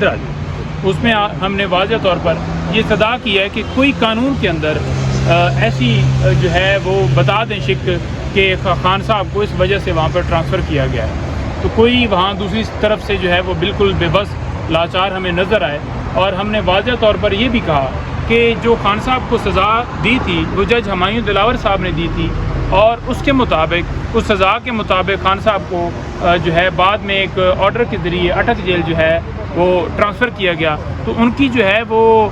اس میں ہم نے واضح طور پر یہ صدا کی ہے کہ کوئی قانون کے اندر ایسی جو ہے وہ بتا دیں شک کہ خان صاحب کو اس وجہ سے وہاں پر ٹرانسفر کیا گیا ہے، تو کوئی وہاں دوسری طرف سے جو ہے وہ بالکل بے بس لاچار ہمیں نظر آئے. اور ہم نے واضح طور پر یہ بھی کہا کہ جو خان صاحب کو سزا دی تھی وہ جج ہمایوں دلاور صاحب نے دی تھی، اور اس کے مطابق اس سزا کے مطابق خان صاحب کو جو ہے بعد میں ایک آرڈر کے ذریعے اٹک جیل جو ہے وہ ٹرانسفر کیا گیا، تو ان کی جو ہے وہ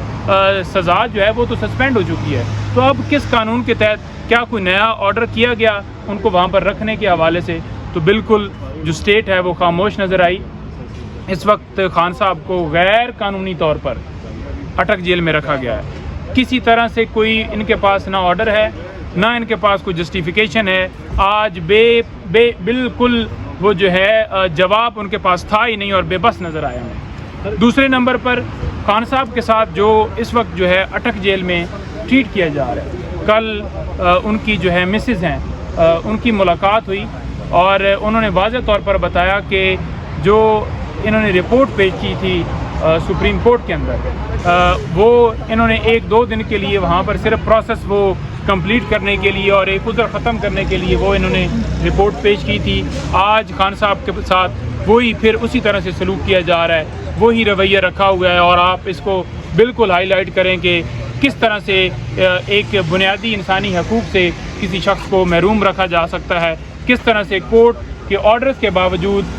سزا جو ہے وہ تو سسپینڈ ہو چکی ہے. تو اب کس قانون کے تحت کیا کوئی نیا آرڈر کیا گیا ان کو وہاں پر رکھنے کے حوالے سے؟ تو بالکل جو اسٹیٹ ہے وہ خاموش نظر آئی. اس وقت خان صاحب کو غیر قانونی طور پر اٹک جیل میں رکھا گیا ہے. کسی طرح سے کوئی ان کے پاس نہ آرڈر ہے نہ ان کے پاس کوئی جسٹیفیکیشن ہے. آج بالکل وہ جو ہے جواب ان کے پاس تھا ہی نہیں اور بے بس نظر آیا ہمیں. دوسرے نمبر پر خان صاحب کے ساتھ جو اس وقت جو ہے اٹک جیل میں ٹریٹ کیا جا رہا ہے، کل ان کی جو ہے مسز ہیں ان کی ملاقات ہوئی اور انہوں نے واضح طور پر بتایا کہ جو انہوں نے رپورٹ پیش کی تھی سپریم کورٹ کے اندر، وہ انہوں نے 1-2 دن کے لیے وہاں پر صرف پروسیس وہ کمپلیٹ کرنے کے لیے اور ایک عذر ختم کرنے کے لیے وہ انہوں نے رپورٹ پیش کی تھی. آج خان صاحب کے ساتھ وہی پھر اسی طرح سے سلوک کیا جا رہا ہے، وہی رویہ رکھا ہوا ہے. اور آپ اس کو بالکل ہائی لائٹ کریں کہ کس طرح سے ایک بنیادی انسانی حقوق سے کسی شخص کو محروم رکھا جا سکتا ہے، کس طرح سے کورٹ کے آرڈرز کے باوجود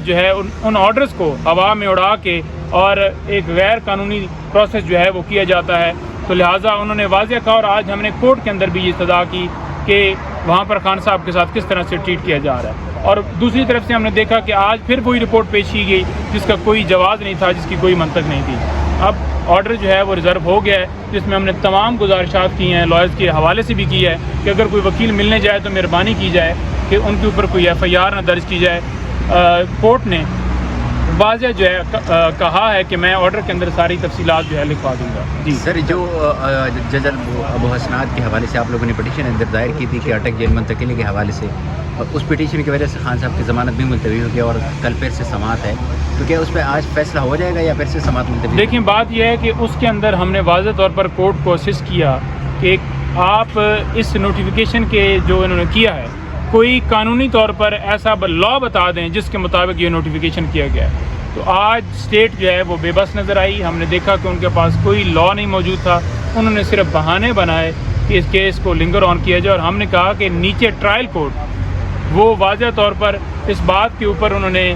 جو ہے ان آرڈرز کو ہوا میں اڑا کے اور ایک غیر قانونی پروسیس جو ہے وہ کیا جاتا ہے. تو لہٰذا انہوں نے واضح کہا اور آج ہم نے کورٹ کے اندر بھی یہ صدا کی کہ وہاں پر خان صاحب کے ساتھ کس طرح سے ٹریٹ کیا جا رہا ہے. اور دوسری طرف سے ہم نے دیکھا کہ آج پھر وہی رپورٹ پیش کی گئی جس کا کوئی جواز نہیں تھا، جس کی کوئی منطق نہیں تھی. اب آرڈر جو ہے وہ ریزرو ہو گیا ہے، جس میں ہم نے تمام گزارشات کی ہیں لائرز کے حوالے سے بھی کی ہے کہ اگر کوئی وکیل ملنے جائے تو مہربانی کی جائے کہ ان کے اوپر کوئی FIR نہ درج کی جائے. کورٹ نے واضح جو ہے کہا ہے کہ میں آرڈر کے اندر ساری تفصیلات جو ہے لکھوا دوں گا. جی سر، جو جج ابو حسنات کے حوالے سے آپ لوگوں نے پٹیشن اندر دائر کی تھی کہ اٹک جیل منتقلی کے حوالے سے، اس پٹیشن کی وجہ سے خان صاحب کی ضمانت بھی ملتوی ہو گیا اور کل پھر سے سماعت ہے، تو کیا اس پہ آج فیصلہ ہو جائے گا یا پھر سے سماعت ملتوی؟ دیکھیں، بات یہ ہے کہ اس کے اندر ہم نے واضح طور پر کورٹ کو اسسٹ کیا کہ آپ اس نوٹیفیکیشن کے جو انہوں نے کیا ہے کوئی قانونی طور پر ایسا لا بتا دیں جس کے مطابق یہ نوٹیفیکیشن کیا گیا ہے. تو آج اسٹیٹ جو ہے وہ بے بس نظر آئی. ہم نے دیکھا کہ ان کے پاس کوئی لا نہیں موجود تھا، انہوں نے صرف بہانے بنائے کہ اس کیس کو لنگر آن کیا جائے. اور ہم نے کہا کہ نیچے ٹرائل کورٹ وہ واضح طور پر اس بات کے اوپر انہوں نے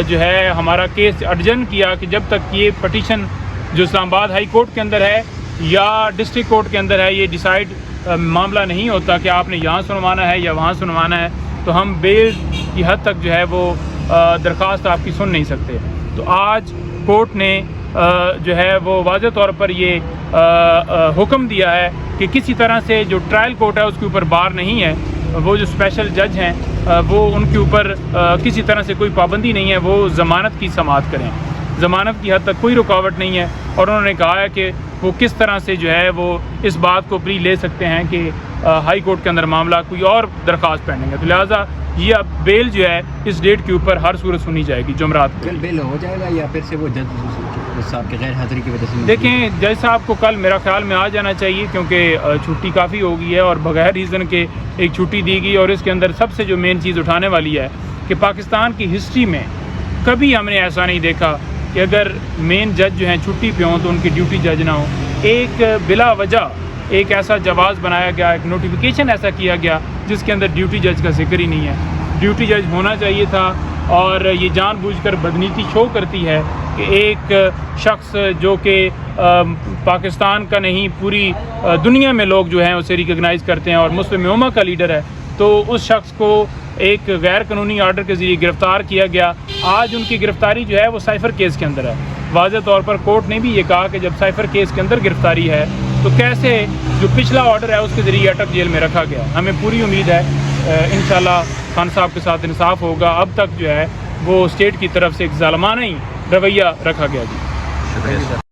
جو ہے ہمارا کیس اڈجن کیا کہ جب تک یہ پٹیشن جو اسلام آباد ہائی کورٹ کے اندر ہے یا ڈسٹرکٹ کورٹ کے اندر ہے یہ ڈیسائیڈ معاملہ نہیں ہوتا کہ آپ نے یہاں سنوانا ہے یا وہاں سنوانا ہے، تو ہم بیل کی حد تک جو ہے وہ درخواست آپ کی سن نہیں سکتے. تو آج کورٹ نے جو ہے وہ واضح طور پر یہ حکم دیا ہے کہ کسی طرح سے جو ٹرائل کورٹ ہے اس کے اوپر بار نہیں ہے، وہ جو اسپیشل جج ہیں وہ ان کے اوپر کسی طرح سے کوئی پابندی نہیں ہے، وہ ضمانت کی سماعت کریں. ضمانت کی حد تک کوئی رکاوٹ نہیں ہے. اور انہوں نے کہا ہے کہ وہ کس طرح سے جو ہے وہ اس بات کو پری لے سکتے ہیں کہ ہائی کورٹ کے اندر معاملہ کوئی اور درخواست پینڈنگ ہے. تو لہٰذا یہ اب بیل جو ہے اس ڈیٹ کے اوپر ہر صورت سنی جائے گی جمعرات کو. کل بیل ہو جائے گا یا پھر سے وہ جج صاحب کی غیر حاضری کی وجہ سے؟ دیکھیں، جج صاحب کو کل میرا خیال میں آ جانا چاہیے کیونکہ چھٹی کافی ہو گئی ہے اور بغیر ریزن کے ایک چھٹی دی گئی. اور اس کے اندر سب سے جو مین چیز اٹھانے والی ہے کہ پاکستان کی ہسٹری میں کبھی ہم نے ایسا نہیں دیکھا کہ اگر مین جج جو ہیں چھٹی پہ ہوں تو ان کی ڈیوٹی جج نہ ہو. ایک بلا وجہ ایک ایسا جواز بنایا گیا، ایک نوٹیفیکیشن ایسا کیا گیا جس کے اندر ڈیوٹی جج کا ذکر ہی نہیں ہے. ڈیوٹی جج ہونا چاہیے تھا. اور یہ جان بوجھ کر بدنیتی شو کرتی ہے کہ ایک شخص جو کہ پاکستان کا نہیں پوری دنیا میں لوگ جو ہیں اسے ریکگنائز کرتے ہیں اور مسلم امہ کا لیڈر ہے، تو اس شخص کو ایک غیر قانونی آرڈر کے ذریعے گرفتار کیا گیا. آج ان کی گرفتاری جو ہے وہ سائفر کیس کے اندر ہے. واضح طور پر کورٹ نے بھی یہ کہا کہ جب سائفر کیس کے اندر گرفتاری ہے تو کیسے جو پچھلا آرڈر ہے اس کے ذریعے اٹک جیل میں رکھا گیا. ہمیں پوری امید ہے انشاءاللہ خان صاحب کے ساتھ انصاف ہوگا. اب تک جو ہے وہ اسٹیٹ کی طرف سے ایک ظالمانہ ہی رویہ رکھا گیا. جی شکریہ.